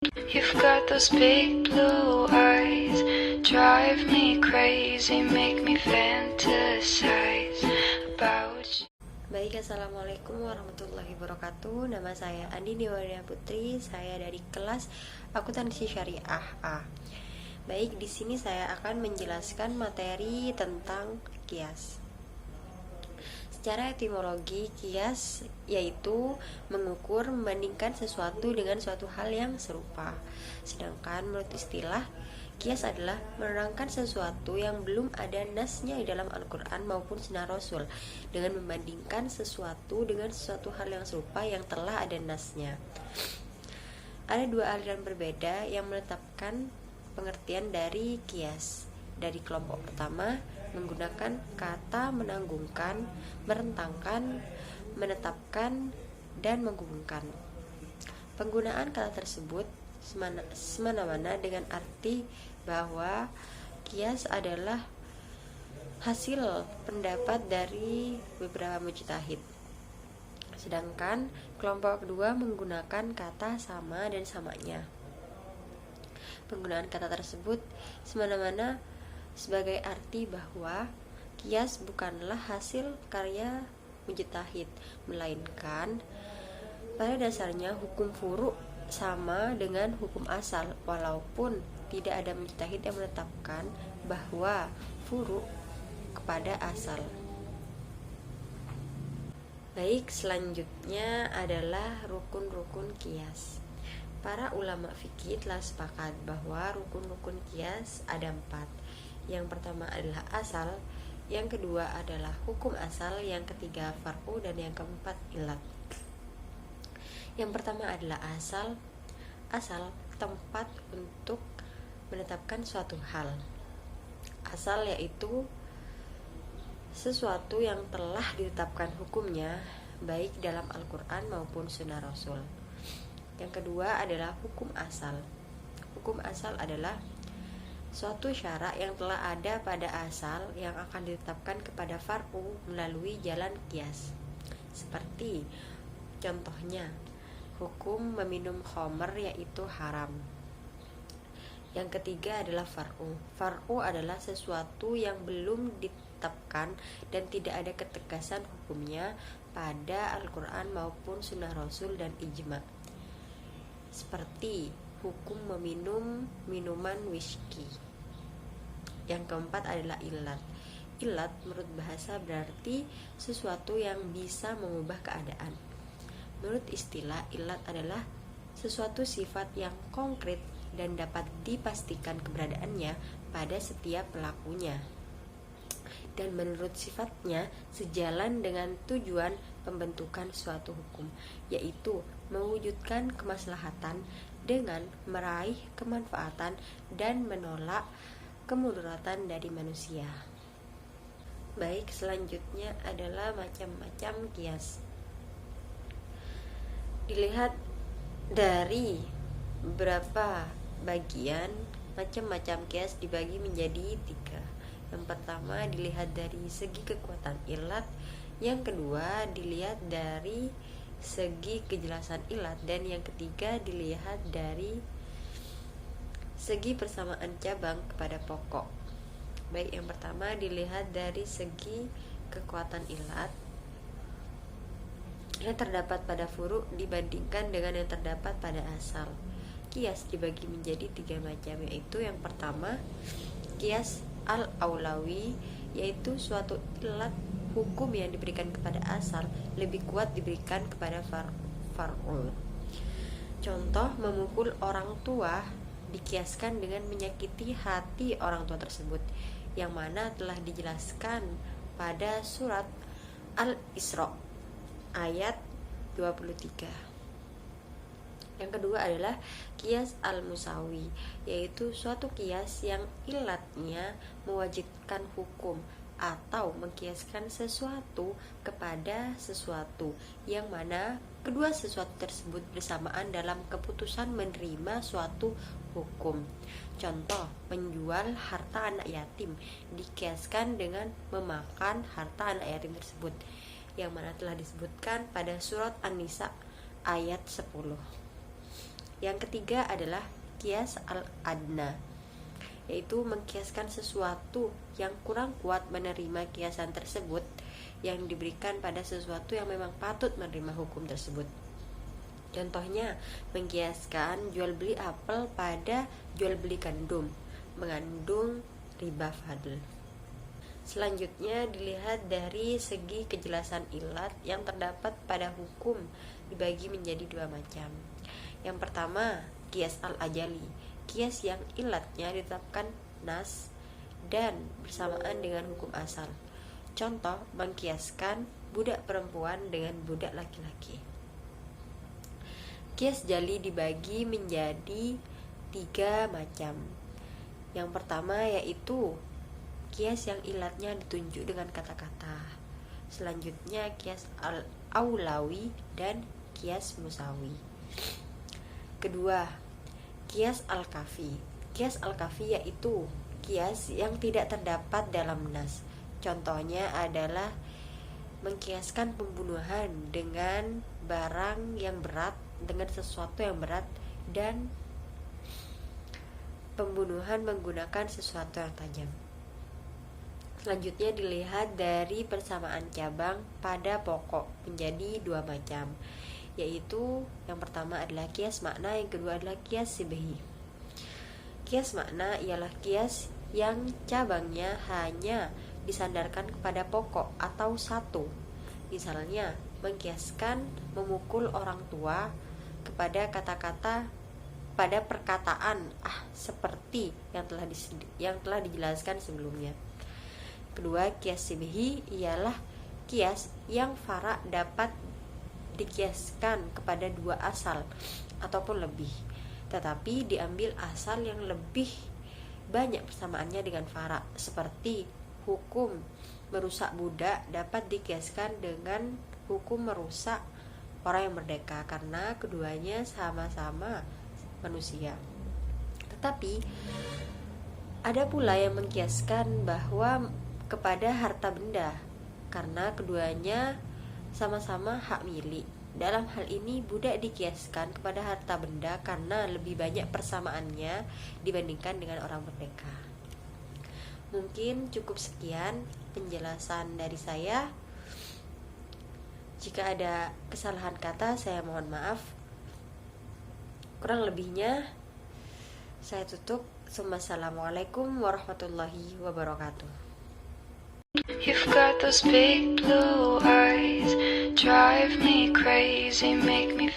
You've got those big blue eyes, drive me crazy, make me fantasize about you. Baik, assalamualaikum warahmatullahi wabarakatuh. Nama saya Andi Dewadaya Putri. Saya dari kelas Akuntansi Syariah A. Baik, di sini saya akan menjelaskan materi tentang kias. Secara etimologi, kias yaitu mengukur, membandingkan sesuatu dengan suatu hal yang serupa. Sedangkan menurut istilah, kias adalah menerangkan sesuatu yang belum ada nasnya di dalam Al-Quran maupun Sunnah Rasul, dengan membandingkan sesuatu dengan sesuatu hal yang serupa yang telah ada nasnya. Ada dua aliran berbeda yang menetapkan pengertian dari kias. Dari kelompok pertama, menggunakan kata menanggungkan, merentangkan, menetapkan, dan menghubungkan. Penggunaan kata tersebut semena-mena dengan arti bahwa kias adalah hasil pendapat dari beberapa mujtahid. Sedangkan kelompok kedua menggunakan kata sama dan samanya. Penggunaan kata tersebut semena-mena sebagai arti bahwa kias bukanlah hasil karya mujtahid, melainkan pada dasarnya hukum furu' sama dengan hukum asal, walaupun tidak ada mujtahid yang menetapkan bahwa furu' kepada asal. Baik, selanjutnya adalah rukun-rukun kias. Para ulama fikih telah sepakat bahwa rukun-rukun kias ada 4. Yang pertama adalah asal, yang kedua adalah hukum asal, yang ketiga far'u, dan yang keempat ilat. Yang pertama adalah asal. Asal tempat untuk menetapkan suatu hal. Asal yaitu sesuatu yang telah ditetapkan hukumnya baik dalam Al-Quran maupun Sunnah Rasul. Yang kedua adalah hukum asal. Hukum asal adalah suatu syarak yang telah ada pada asal yang akan ditetapkan kepada far'u melalui jalan kias. Seperti contohnya, hukum meminum khamr yaitu haram. Yang ketiga adalah far'u. Far'u adalah sesuatu yang belum ditetapkan dan tidak ada ketegasan hukumnya pada Al-Quran maupun Sunnah Rasul dan ijma'. Seperti hukum meminum minuman whisky. Yang keempat adalah ilat. Ilat menurut bahasa berarti sesuatu yang bisa mengubah keadaan. Menurut istilah, ilat adalah sesuatu sifat yang konkret dan dapat dipastikan keberadaannya pada setiap pelakunya, dan menurut sifatnya sejalan dengan tujuan pembentukan suatu hukum, yaitu mewujudkan kemaslahatan dengan meraih kemanfaatan dan menolak kemudaratan dari manusia. Baik, selanjutnya adalah macam-macam kias. Dilihat dari beberapa bagian, macam-macam kias dibagi menjadi 3. Yang pertama dilihat dari segi kekuatan ilat, yang kedua dilihat dari segi kejelasan ilat, dan yang ketiga dilihat dari segi persamaan cabang kepada pokok. Baik, yang pertama dilihat dari segi kekuatan ilat yang terdapat pada furu' dibandingkan dengan yang terdapat pada asal. Kias dibagi menjadi 3 macam, yaitu yang pertama kias al-aulawi, yaitu suatu ilat hukum yang diberikan kepada asal lebih kuat diberikan kepada far'ul. Contoh, memukul orang tua dikiaskan dengan menyakiti hati orang tua tersebut, yang mana telah dijelaskan pada surat Al-Isra ayat 23. Yang kedua adalah kias al-musawi, yaitu suatu kias yang ilatnya mewajibkan hukum atau mengkiaskan sesuatu kepada sesuatu, yang mana kedua sesuatu tersebut bersamaan dalam keputusan menerima suatu hukum. Contoh, menjual harta anak yatim dikiaskan dengan memakan harta anak yatim tersebut, yang mana telah disebutkan pada surat An-Nisa ayat 10. Yang ketiga adalah kias al-adna, yaitu mengkiaskan sesuatu yang kurang kuat menerima kiasan tersebut yang diberikan pada sesuatu yang memang patut menerima hukum tersebut. Contohnya, mengkiaskan jual beli apel pada jual beli gandum mengandung riba fadl. Selanjutnya dilihat dari segi kejelasan ilat yang terdapat pada hukum dibagi menjadi dua macam. Yang pertama, kias al-ajali, kias yang ilatnya ditetapkan nas dan bersamaan dengan hukum asal. Contoh, mengkiaskan budak perempuan dengan budak laki-laki. Kias jali dibagi menjadi 3 macam. Yang pertama yaitu kias yang ilatnya ditunjuk dengan kata-kata. Selanjutnya kias al-aulawi dan kias musawi. Kedua, kias al-kafi. Kias al-kafi yaitu kias yang tidak terdapat dalam nas. Contohnya adalah mengkiaskan pembunuhan dengan barang yang berat, dengan sesuatu yang berat, dan pembunuhan menggunakan sesuatu yang tajam. Selanjutnya dilihat dari persamaan cabang pada pokok menjadi 2 macam, yaitu yang pertama adalah kias makna, yang kedua adalah kias sibehi. Kias makna ialah kias yang cabangnya hanya disandarkan kepada pokok atau satu. Misalnya, mengkiaskan memukul orang tua kepada kata-kata pada perkataan seperti yang telah dijelaskan sebelumnya. Kedua, kias sibihi ialah kias yang fara dapat dikiaskan kepada 2 asal ataupun lebih, tetapi diambil asal yang lebih banyak persamaannya dengan fara, seperti hukum merusak budak dapat dikiaskan dengan hukum merusak orang yang merdeka karena keduanya sama-sama manusia. Tetapi ada pula yang mengkiaskan bahwa kepada harta benda karena keduanya sama-sama hak milik. Dalam hal ini budak dikiaskan kepada harta benda karena lebih banyak persamaannya dibandingkan dengan orang merdeka. Mungkin cukup sekian penjelasan dari saya. Jika ada kesalahan kata, saya mohon maaf. Kurang lebihnya saya tutup. Assalamualaikum warahmatullahi wabarakatuh. You've got those big blue eyes, drive me crazy, make me